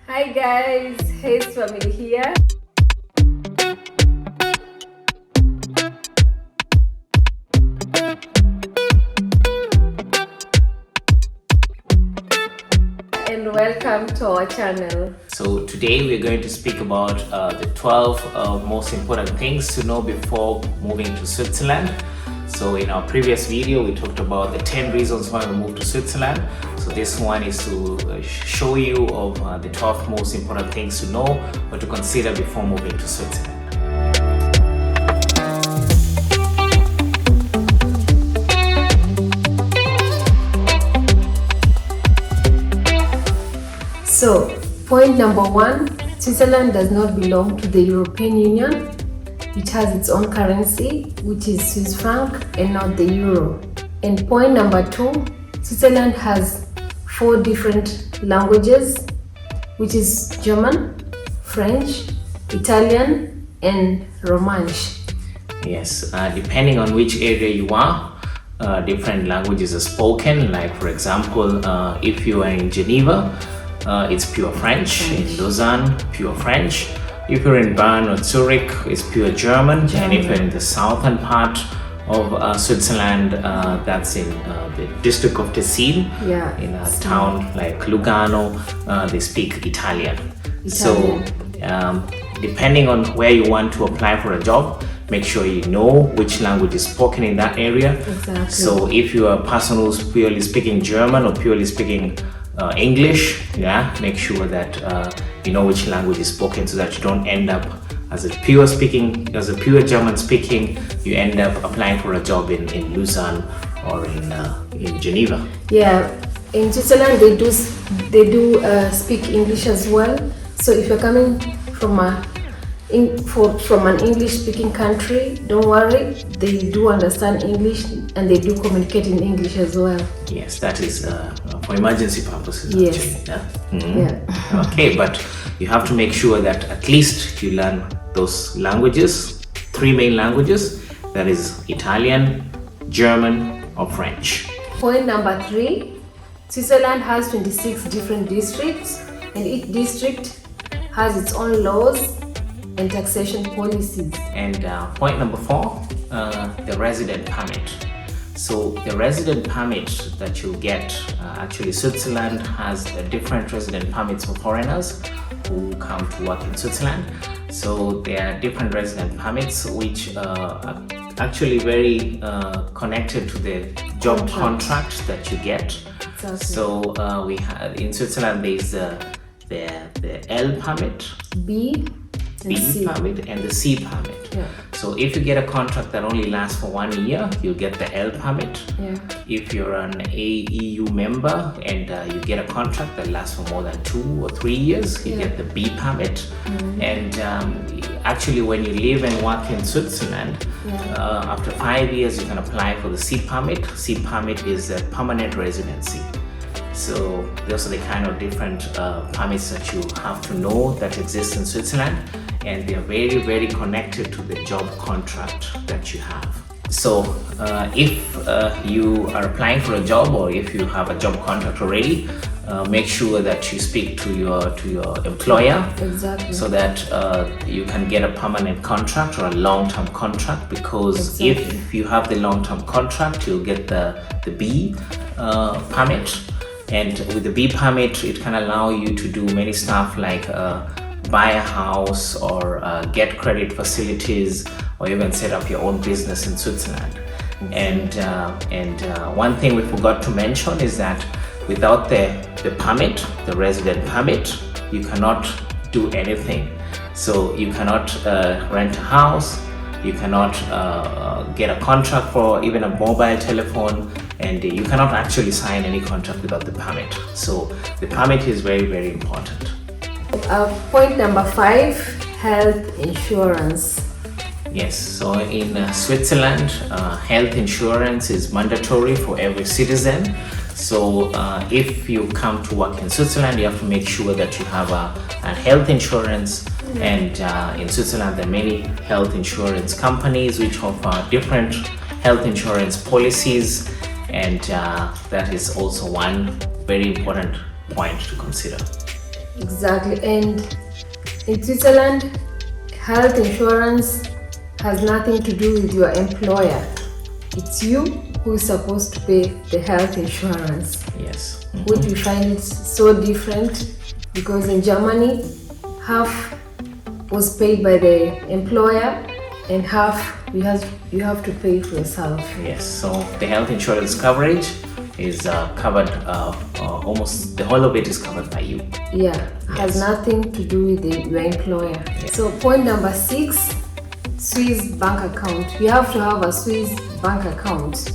Hi guys, Hayce family here. And welcome to our channel. So today we're going to speak about the 12 most important things to know before moving to Switzerland. So in our previous video we talked about the 10 reasons why we moved to Switzerland. So this one is to show you of the 12 most important things to know or to consider before moving to Switzerland. So, point number one, Switzerland does not belong to the European Union. It has its own currency, which is Swiss franc and not the euro. And point number two, Switzerland has 4 different languages, which is German, French, Italian, and Romansh. Yes, depending on which area you are, different languages are spoken. Like for example, if you are in Geneva, it's pure French. In Lucerne, pure French. If you're in Bern or Zurich, it's pure German. And if you're in the southern part of Switzerland, that's in the district of Tessin, in a town like Lugano, they speak Italian. So depending on where you want to apply for a job, make sure you know which language is spoken in that area. Exactly. So if you are a person who's purely speaking German or purely speaking English, make sure that you know which language is spoken, so that you don't end up as a pure German speaking, you end up applying for a job in Lucerne or in Geneva. Yeah, in Switzerland they do speak English as well. So if you're coming from an English-speaking country, don't worry, they do understand English and they do communicate in English as well. Yes, that is for emergency purposes. Yes. Yeah. Okay, but you have to make sure that at least you learn those languages, 3 main languages, that is Italian, German, or French. Point number 3, Switzerland has 26 different districts, and each district has its own laws and taxation policies. And point number 4, the resident permit. So the resident permit that you get, actually Switzerland has different resident permits for foreigners who come to work in Switzerland. So there are different resident permits which are actually very connected to the job contract that you get. Exactly. So we have in Switzerland there's the L permit, B permit, and the C permit. Yeah. So if you get a contract that only lasts for 1 year, you get the L permit. Yeah. If you're an AEU member and you get a contract that lasts for more than 2 or 3 years, you get the B permit. And actually when you live and work in Switzerland, after 5 years you can apply for the C permit. C permit is a permanent residency. So those are the kind of different permits that you have to know that exist in Switzerland, and they're very, very connected to the job contract that you have. So if you are applying for a job, or if you have a job contract already, make sure that you speak to your employer. Exactly. So that you can get a permanent contract or a long-term contract, because if you have the long-term contract, you'll get the B permit. And with the B permit, it can allow you to do many stuff like buy a house, or get credit facilities, or even set up your own business in Switzerland. And one thing we forgot to mention is that without the permit, the resident permit, you cannot do anything. So you cannot rent a house, you cannot get a contract for even a mobile telephone, and you cannot actually sign any contract without the permit. So the permit is very, very important. Point number 5, health insurance. Yes, so in Switzerland, health insurance is mandatory for every citizen. So if you come to work in Switzerland, you have to make sure that you have a health insurance. And in Switzerland, there are many health insurance companies which offer different health insurance policies, and that is also one very important point to consider. Exactly. And in Switzerland, health insurance has nothing to do with your employer. It's you who is supposed to pay the health insurance. Yes. Which we find it so different, because in Germany, half was paid by the employer and half you have to pay for yourself. Yes, so the health insurance coverage is covered, almost the whole of it is covered by you. Yeah, has nothing to do with your employer. Yeah. So point number 6, Swiss bank account. You have to have a Swiss bank account.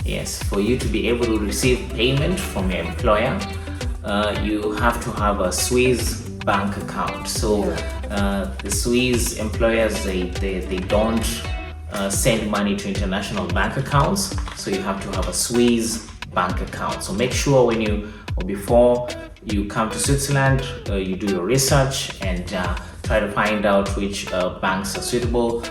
Yes, for you to be able to receive payment from your employer, you have to have a Swiss bank account. So the Swiss employers, they don't send money to international bank accounts, so you have to have a Swiss bank account. So make sure before you come to Switzerland, you do your research and try to find out which banks are suitable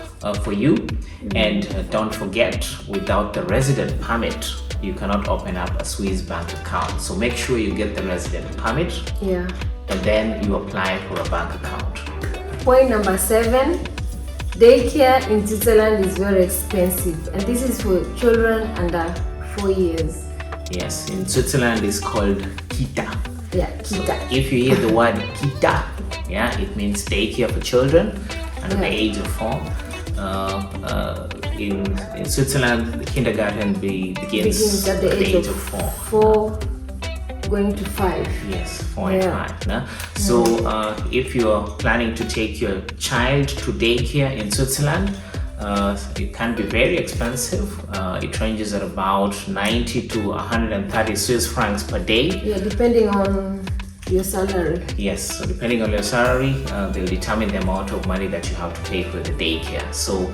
for you. And don't forget, without the resident permit, you cannot open up a Swiss bank account. So make sure you get the resident permit. Yeah. And then you apply for a bank account. Point number 7, daycare in Switzerland is very expensive, and this is for children under 4 years. Yes, in Switzerland it's called Kita. Yeah, Kita. So if you hear the word Kita, it means daycare for children under the age of 4. In Switzerland, the kindergarten begins at the age of 4 going to 5. Yes, 4 and 5. No? So if you are planning to take your child to daycare in Switzerland, it can be very expensive. It ranges at about 90 to 130 Swiss francs per day. Yeah, depending on your salary. Yes, so depending on your salary, they'll determine the amount of money that you have to pay for the daycare. So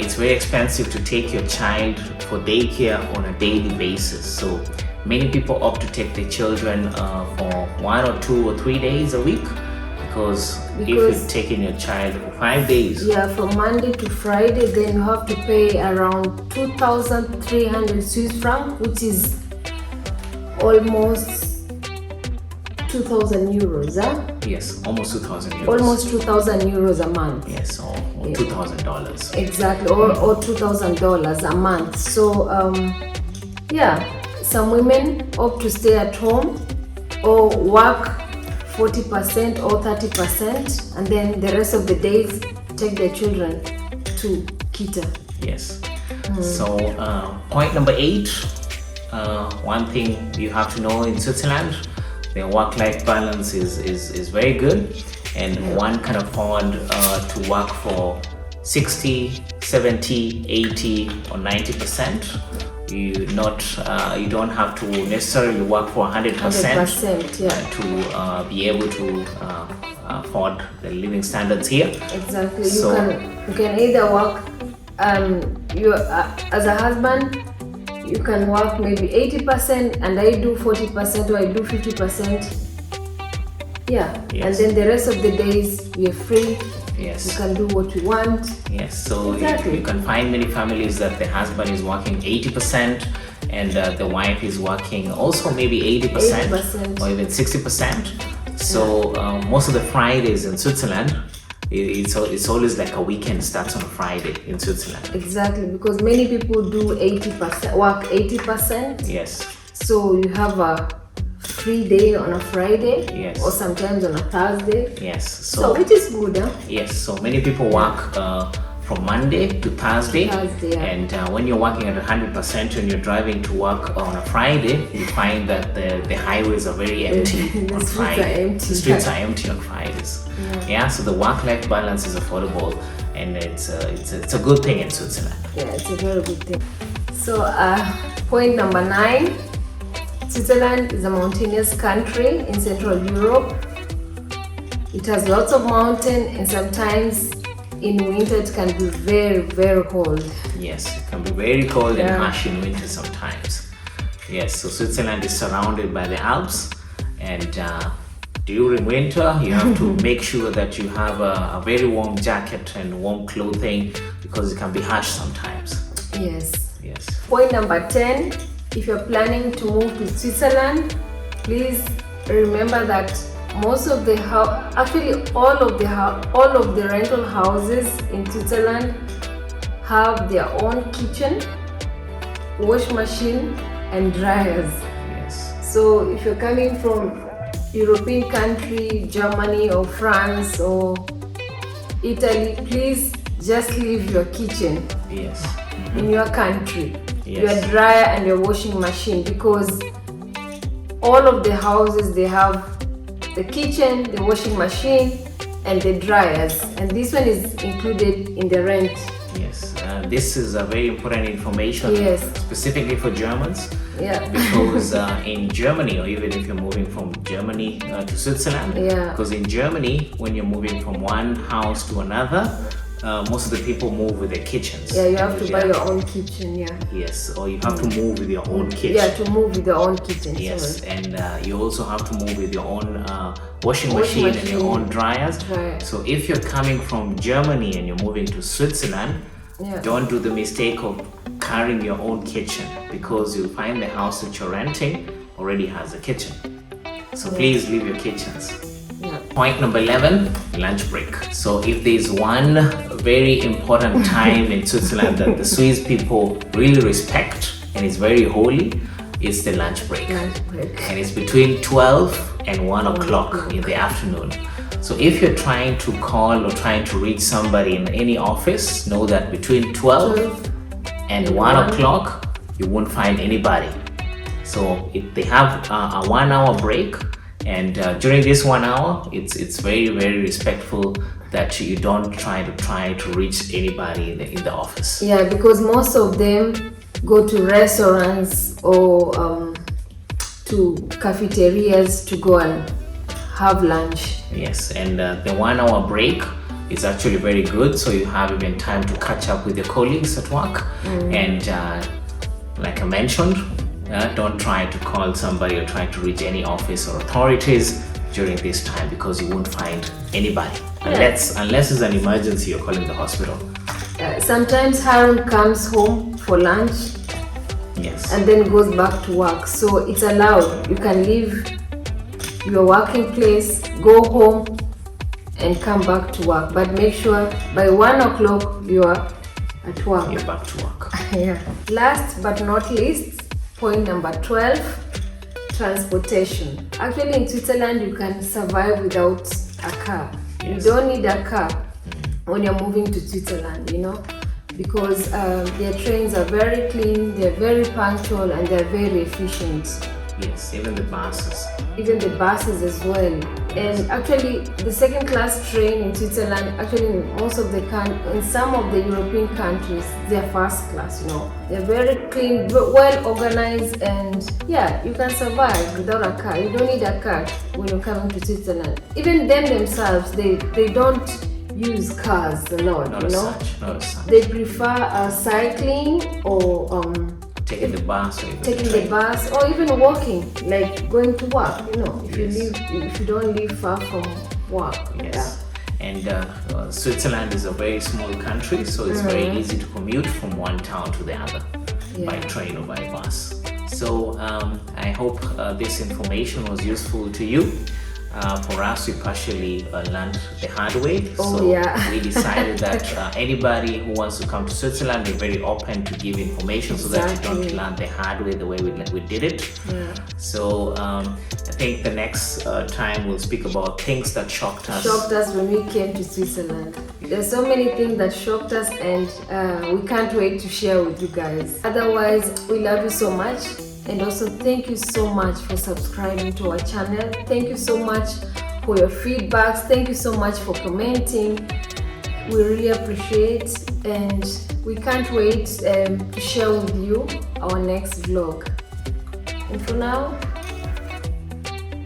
it's very expensive to take your child for daycare on a daily basis. So many people opt to take their children for 1 or 2 or 3 days a week, because if you're taking your child for 5 days, from Monday to Friday, then you have to pay around 2,300 Swiss francs, which is almost 2,000 euros. Yes, almost 2,000 euros. Almost 2,000 euros a month. Yes, or $2,000. Exactly, or $2,000 a month. So some women opt to stay at home or work 40% or 30%, and then the rest of the days take their children to Kita. Yes. So point number 8, one thing you have to know in Switzerland, their work-life balance is very good, and one can afford to work for 60, 70, 80 or 90%. You don't have to necessarily work for 100% to be able to afford the living standards here. Exactly. So you can either work as a husband, you can work maybe 80% and I do 40% or I do 50%. Yes. And then the rest of the days we are free. Yes. You can do what you want. Yes, so you can find many families that the husband is working 80% and the wife is working also maybe 80%. Or even 60%. So most of the Fridays in Switzerland, it's always like a weekend starts on a Friday in Switzerland. Exactly, because many people do 80%, work 80%. Yes. So you have a free day on a Friday, yes, or sometimes on a Thursday. Yes. So which is good, huh? Yes. So many people work from Monday to Thursday, and when you're working at 100% and you're driving to work on a Friday, you find that the highways are very empty on Friday. The streets are empty on Fridays. Yeah. So the work-life balance is affordable, and it's a good thing in Switzerland. Yeah, it's a very good thing. So point number 9. Switzerland is a mountainous country in Central Europe. It has lots of mountains, and sometimes in winter it can be very, very cold. Yes, it can be very cold and harsh in winter sometimes. Yes, so Switzerland is surrounded by the Alps, and during winter you have to make sure that you have a very warm jacket and warm clothing, because it can be harsh sometimes. Yes. Yes. Point number 10. If you're planning to move to Switzerland, please remember that most of the all of the rental houses in Switzerland have their own kitchen, wash machine, and dryers. Yes. So if you're coming from European country, Germany or France or Italy, please just leave your kitchen Yes. in your country, Yes. your dryer and your washing machine, because all of the houses, they have the kitchen, the washing machine, and the dryers, and this one is included in the rent. Yes, this is a very important information, Yes. specifically for Germans. Yeah. Because in Germany, or even if you're moving from Germany to Switzerland, Yeah. because in Germany, when you're moving from one house to another, most of the people move with their kitchens. Yeah, you have to buy Yeah. your own kitchen. Yeah. Yes, or you have to move with your own kitchen. Yeah, to move with your own kitchen. Yes, sorry. and you also have to move with your own washing Washing machine and your machine. own dryers. Right. So if you're coming from Germany and you're moving to Switzerland, Yeah. don't do the mistake of carrying your own kitchen, because you'll find the house that you're renting already has a kitchen. So please leave your kitchens. Yeah. Point number 11, lunch break. So if there's one very important time in Switzerland that the Swiss people really respect and is very holy, it's the lunch break. Lunch break. And it's between 12 and 1 o'clock in the afternoon. So if you're trying to call or trying to reach somebody in any office, know that between 12 and 1 o'clock, you won't find anybody. So they have a 1 hour break, and during this 1 hour, it's very, very respectful that you don't try to reach anybody in the office. Yeah, because most of them go to restaurants or to cafeterias to go and have lunch. Yes, and the 1 hour break is actually very good, so you have even time to catch up with your colleagues at work. And like I mentioned, don't try to call somebody or try to reach any office or authorities during this time, because you won't find anybody unless it's an emergency, you're calling the hospital. Sometimes Harun comes home for lunch Yes. and then goes back to work, so it's allowed. You can leave your working place, go home and come back to work, but make sure by 1 o'clock you are at work. You're back to work. Yeah. Last but not least, point number 12, transportation. Actually in Switzerland you can survive without a car. Yes. You don't need a car when you're moving to Switzerland, because their trains are very clean, they're very punctual, and they're very efficient. Yes, even the buses. Even the buses as well. And actually the second class train in Switzerland, actually in some of the European countries, they're first class, They're very clean, well organized, and yeah, you can survive without a car. You don't need a car when you're coming to Switzerland. Even them themselves, they don't use cars a lot, Not as such. They prefer cycling or Taking the bus or even taking the the train. bus, or even walking, like going to work, Yes. if you don't live far from work. Yes. And Switzerland is a very small country, so it's very easy to commute from one town to the other by train or by bus. So I hope this information was useful to you. For us, we partially learned the hard way. We decided that anybody who wants to come to Switzerland, we're very open to give information so that you don't learn the hard way the way we did it. Yeah. So I think the next time we'll speak about things that shocked us. Shocked us when we came to Switzerland. There's so many things that shocked us, and we can't wait to share with you guys. Otherwise, we love you so much. And also thank you so much for subscribing to our channel. Thank you so much for your feedbacks. Thank you so much for commenting. We really appreciate, and we can't wait to share with you our next vlog. And for now,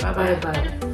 Bye-bye. bye-bye.